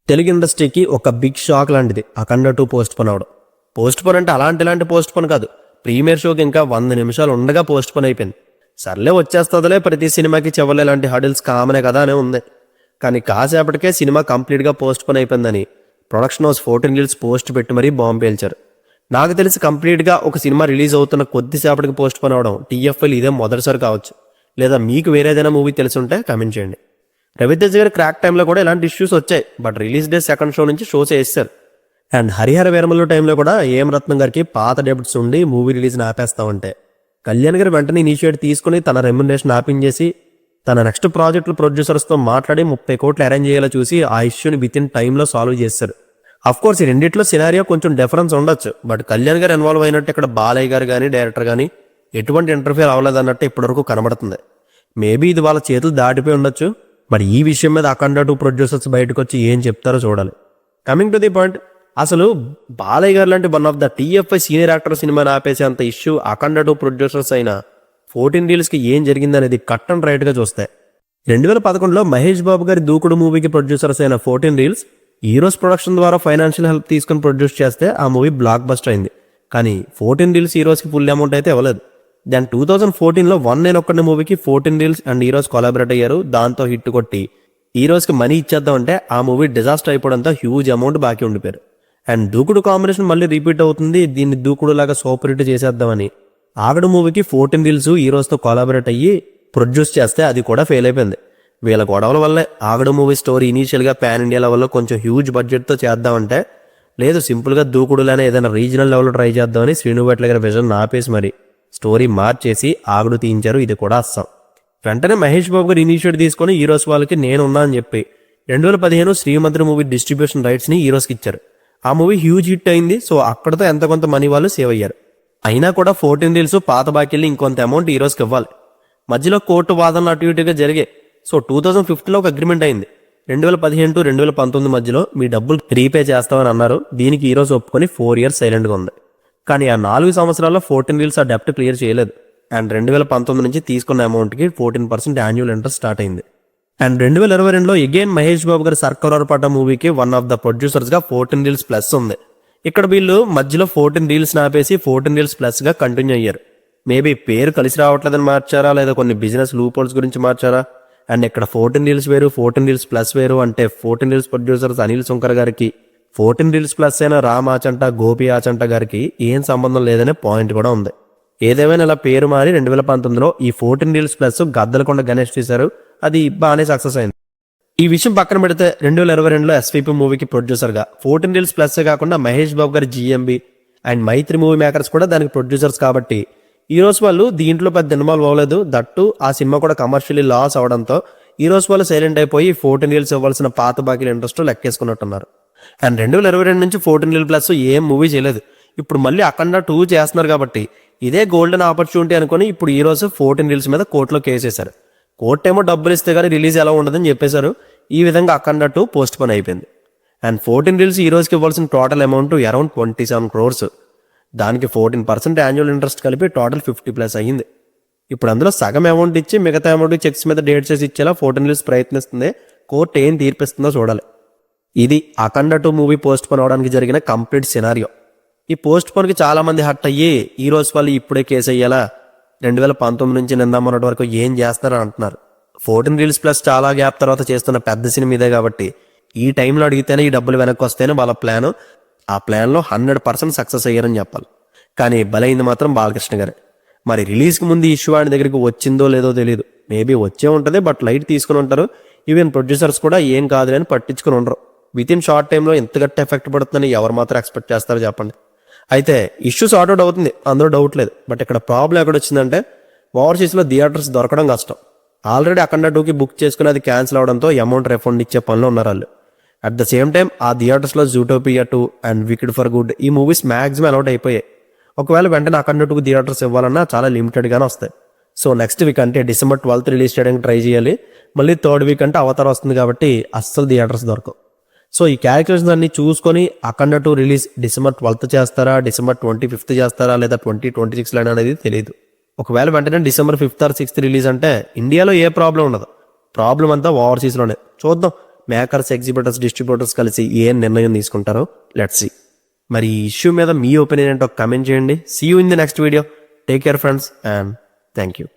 తెలుగు ఇండస్ట్రీకి ఒక big shock లాంటిది అఖండ 2 పోస్ట్ పోన్ అవడం. పోస్ట్ పోన్ అంటే ఇలాంటి పోస్ట్ పోన్ కాదు, ప్రీమియర్ షోకి ఇంకా 100 నిమిషాలు ఉండగా పోస్ట్ పోన్ అయిపోయింది. సర్లే వచ్చేస్తుందిలే, ప్రతి సినిమాకి చివర్లు ఇలాంటి హడిల్స్ కామనే కదా అనే ఉంది. కానీ కాసేపటికే సినిమా కంప్లీట్గా పోస్ట్ పోన్ అయిపోయిందని ప్రొడక్షన్ హౌస్ 14 రీల్స్ పోస్ట్ పెట్టి మరీ బాంబు పేల్చారు. నాకు తెలిసి కంప్లీట్గా ఒక సినిమా రిలీజ్ అవుతున్న కొద్దిసేపటికి పోస్ట్ పోన్ అవడం టీఎఫ్ఐలు ఇదే మొదటిసారి కావచ్చు. లేదా మీకు వేరేదైనా మూవీ తెలిసి ఉంటే కామెంట్ చేయండి. రవితేజ గారి క్రాక్ టైంలో కూడా ఇలాంటి ఇష్యూస్ వచ్చాయి, but release day second show నుంచి షోస్ వేస్తారు. అండ్ హరిహర వీరమల్లు టైంలో కూడా ఏం రత్నం గారికి పాత డెబ్ట్స్ ఉండి మూవీ రిలీజ్ని ఆపేస్తామంటే కళ్యాణ్ గారు వెంటనే ఇనిషియేట్ తీసుకుని తన రెమ్యునరేషన్ ఆపించేసి తన నెక్స్ట్ ప్రాజెక్టుల ప్రొడ్యూసర్స్తో మాట్లాడి 30 కోట్లు అరేంజ్ చేయాలో చూసి ఆ ఇష్యూని విత్ ఇన్ టైంలో సాల్వ్ చేశారు. అఫ్కోర్స్ ఈ రెండిట్లో సినారియో కొంచెం డిఫరెన్స్ ఉండొచ్చు, బట్ కళ్యాణ్ గారు ఇన్వాల్వ్ అయినట్టు ఇక్కడ బాలయ్య గారు కానీ డైరెక్టర్ కానీ ఎటువంటి ఇంటర్ఫియర్ అవ్వలేదన్నట్టు ఇప్పటివరకు కనబడుతుంది. మేబీ ఇది వాళ్ళ చేతులు దాటిపోయి ఉండొచ్చు. మరి ఈ విషయం మీద అఖండ 2 ప్రొడ్యూసర్స్ బయటకు వచ్చి ఏం చెప్తారో చూడాలి. కమింగ్ టు ది పాయింట్, అసలు బాలయ్య గారు లాంటి one of the TFI senior actor సినిమాని ఆపేసేంత ఇష్యూ అఖండ 2 ప్రొడ్యూసర్స్ అయిన 14 రీల్స్కి ఏం జరిగిందనేది కట్ అండ్ రైట్గా చూస్తే 2011లో మహేష్ బాబు గారి దూకుడు మూవీకి ప్రొడ్యూసర్స్ అయిన 14 రీల్స్ హీరోస్ ప్రొడక్షన్ ద్వారా ఫైనాన్షియల్ హెల్ప్ తీసుకుని ప్రొడ్యూస్ చేస్తే ఆ మూవీ బ్లాక్ బస్టర్ అయింది. కానీ 14 రీల్స్ హీరోస్కి ఫుల్ అమౌంట్ అయితే ఇవ్వలేదు. దెన్ 2014లో 1 నేను ఒక్కడి మూవీకి 14 రీల్స్ అండ్ హీరోస్ కొలాబరేట్ అయ్యారు. దాంతో హిట్ కొట్టి హీరోస్కి మనీ ఇచ్చేద్దామంటే ఆ మూవీ డిజాస్టర్ అయిపోవడంతో హ్యూజ్ అమౌంట్ బాకీ ఉండిపోయారు. అండ్ దూకుడు కాంబినేషన్ మళ్ళీ రిపీట్ అవుతుంది, దీన్ని దూకుడు లాగా సూపర్ హిట్ చేసేద్దామని ఆగడు మూవీకి 14 రీల్స్ హీరోస్తో కొలాబరేట్ అయ్యి ప్రొడ్యూస్ చేస్తే అది కూడా ఫెయిల్ అయిపోయింది. వీళ్ళ గొడవల వల్లే ఆగడు మూవీ స్టోరీ ఇనీషియల్గా పాన్ ఇండియా లెవెల్లో కొంచెం హ్యూజ్ బడ్జెట్తో చేద్దామంటే లేదు, సింపుల్గా దూకుడులోనే ఏదైనా రీజనల్ లెవెల్లో ట్రై చేద్దామని శ్రీనుభట్ల గారి విజన్ ఆపేసి మరి స్టోరీ మార్చేసి ఆగడు తీయించారు. ఇది కూడా అస్సాం. వెంటనే మహేష్ బాబు గారు ఇనిషియేట్ తీసుకొని హీరోస్ వాళ్ళకి నేనున్నా అని చెప్పి 2015 శ్రీమంతుడు మూవీ డిస్ట్రిబ్యూషన్ రైట్స్ని హీరోస్కి ఇచ్చారు. ఆ మూవీ హ్యూజ్ హిట్ అయింది. సో అక్కడతో ఎంత కొంత మనీ వాళ్ళు సేవ్ అయ్యారు. అయినా కూడా 14 రీల్స్ పాత బాకీలు ఇంకొంత అమౌంట్ హీరోస్కి ఇవ్వాలి. మధ్యలో కోర్టు వాదనలు అటు ఇటుగా జరిగాయి. సో 2015లో ఒక అగ్రిమెంట్ అయింది. 2015 టు 2019 మధ్యలో మీ డబ్బులు రీపే చేస్తామని అన్నారు. దీనికి హీరోస్ ఒప్పుకొని 4 ఇయర్స్ సైలెంట్గా ఉంది. కానీ ఆ 4 సంవత్సరాల్లో 14 రీల్స్ ఆ డెప్ట్ క్లియర్ చేయలేదు. అండ్ 2019 నుంచి తీసుకున్న అమౌంట్కి 14% యాన్యువల్ ఇంట్రెస్ట్ స్టార్ట్ అయింది. అండ్ 2022లో అగైన్ మహేష్ బాబు గారి సర్కార్ పాట మూవీకి వన్ ఆఫ్ ద ప్రొడ్యూసర్స్గా 14 రీల్స్ ప్లస్ ఉంది. ఇక్కడ వీళ్ళు మధ్యలో 14 రీల్స్ ఆపేసి 14 రీల్స్ ప్లస్గా కంటిన్యూ అయ్యారు. మేబీ పేరు కలిసి రావట్లేదని మార్చారా, లేదా కొన్ని బిజినెస్ లూపోల్స్ గురించి మార్చారా. అండ్ ఇక్కడ 14 రీల్స్ వేరు, 14 రీల్స్ ప్లస్ వేరు అంటే 14 రీల్స్ ప్రొడ్యూసర్స్ అనిల్ సుంకర్ గారికి 14 రీల్స్ ప్లస్ అయిన రామ్ ఆచంట, గోపి ఆచంట గారికి ఏం సంబంధం లేదనే పాయింట్ కూడా ఉంది. ఏదేమైనా ఇలా పేరు మారి 2019లో ఈ 14 రీల్స్ ప్లస్ గద్దలకొండ గణేష్ చేశారు. అది బాగానే సక్సెస్ అయింది. ఈ విషయం పక్కన పెడితే 2022లో ఎస్వీపీ మూవీకి ప్రొడ్యూసర్గా 14 రీల్స్ ప్లస్ కాకుండా మహేష్ బాబు గారి GMB and Mythri movie makers కూడా దానికి ప్రొడ్యూసర్స్ కాబట్టి హీరోస్ వాళ్ళు దీంట్లో పెద్ద ఇన్వాల్వ్ అవ్వలేదు. దట్టు ఆ సినిమా కూడా కమర్షియల్లీ లాస్ అవడంతో హీరోస్ వాళ్ళు సైలెంట్ అయిపోయి 14 రీల్స్ ఇవ్వాల్సిన పాత బాకీల ఇంట్రెస్ట్ లెక్కేసుకున్నట్టున్నారు. అండ్ 2022 నుంచి 14 రీల్ ప్లస్ ఏం మూవీ చేయలేదు. ఇప్పుడు మళ్ళీ అఖండ 2 చేస్తున్నారు కాబట్టి ఇదే గోల్డెన్ ఆపర్చునిటీ అనుకుని ఇప్పుడు హీరోస్ 14 రీల్స్ మీద కోర్టులో కేసేశారు. కోర్టు ఏమో డబ్బులు ఇస్తే కానీ రిలీజ్ ఎలా ఉండదని చెప్పేశారు. ఈ విధంగా అఖండ 2 పోస్ట్ పోన్ అయిపోయింది. అండ్ 14 రీల్స్ హీరోస్కి ఇవ్వాల్సిన టోటల్ అమౌంట్ అరౌండ్ 27 crores. దానికి 14% యాన్యువల్ ఇంట్రెస్ట్ కలిపి టోటల్ 50+ అయ్యింది. ఇప్పుడు అందులో సగం అమౌంట్ ఇచ్చి మిగతా అమౌంట్ చెక్స్ మీద డేట్స్ వేసి ఇచ్చేలా 14 రీల్స్ ప్రయత్నిస్తుంది. కోర్టు ఏం తీర్పిస్తుందో చూడాలి. ఇది అఖండ 2 మూవీ పోస్ట్ పోన్ అవడానికి జరిగిన కంప్లీట్ సినారియో. ఈ పోస్ట్ పోన్కి చాలా మంది హట్ అయ్యి హీరోస్ వాళ్ళు ఇప్పుడే కేసు అయ్యేలా 2019 నుంచి నిన్న మొన్నటి వరకు ఏం చేస్తారని అంటున్నారు. 14 రీల్స్ ప్లస్ చాలా గ్యాప్ తర్వాత చేస్తున్న పెద్ద సినిమా ఇదే కాబట్టి ఈ టైంలో అడిగితేనే ఈ డబ్బులు వెనక్కి వస్తేనే వాళ్ళ ప్లాన్. ఆ ప్లాన్లో 100% సక్సెస్ అయ్యారని చెప్పాలి. కానీ బలైంది మాత్రం బాలకృష్ణ గారే. మరి రిలీజ్కి ముందు ఈ ఇష్యూ ఆయన దగ్గరికి వచ్చిందో లేదో తెలియదు. మేబీ వచ్చే ఉంటుంది, బట్ లైట్ తీసుకుని ఉంటారు. ఈవెన్ ప్రొడ్యూసర్స్ కూడా ఏం కాదులే అని పట్టించుకుని ఉండరు. విత్ ఇన్ షార్ట్ టైంలో ఎంత గట్టి ఎఫెక్ట్ పడుతుందని ఎవరు మాత్రం ఎక్స్పెక్ట్ చేస్తారో చెప్పండి. అయితే ఇష్యూ సార్ట్ అవుట్ అవుతుంది, అందులో డౌట్ లేదు. బట్ ఇక్కడ ప్రాబ్లం ఎక్కడ వచ్చిందంటే ఓవర్సీస్లో థియేటర్స్ దొరకడం కష్టం. ఆల్రెడీ అఖండ 2కి బుక్ చేసుకుని అది క్యాన్సిల్ అవడంతో అమౌంట్ రిఫండ్ ఇచ్చే పనిలో ఉన్నారు వాళ్ళు. అట్ ద సేమ్ టైం ఆ థియేటర్స్లో Zootopia 2 and wicked for good ఈ మూవీస్ మ్యాక్సిమం అలౌట్ అయిపోయాయి. ఒకవేళ వెంటనే అఖండ 2కి థియేటర్స్ ఇవ్వాలన్నా చాలా లిమిటెడ్గానే వస్తాయి. సో నెక్స్ట్ వీక్ అంటే December 12th రిలీజ్ చేయడానికి ట్రై చేయాలి. మళ్ళీ థర్డ్ వీక్ అంటే అవతారం వస్తుంది కాబట్టి అస్సలు థియేటర్స్ దొరకవు. సో ఈ క్యాలిక్యులేషన్స్ అన్ని చూసుకొని అఖండ 2 రిలీజ్ December 12th చేస్తారా, December 25th చేస్తారా, లేదా 2026 అనేది తెలియదు. ఒకవేళ వెంటనే December 5th or 6th release అంటే ఇండియాలో ఏ ప్రాబ్లం ఉండదు. ప్రాబ్లం అంతా ఓవర్సీస్లోనే. చూద్దాం. మేకర్స్, ఎగ్జిబిటర్స్, డిస్ట్రిబ్యూటర్స్ కలిసి ఏ నిర్ణయం తీసుకుంటారో లెట్స్ సీ. మరి ఈ ఇష్యూ మీద మీ ఒపీనియన్ ఏంటో కమెంట్ చేయండి. See you in the next video. Take care friends and thank you.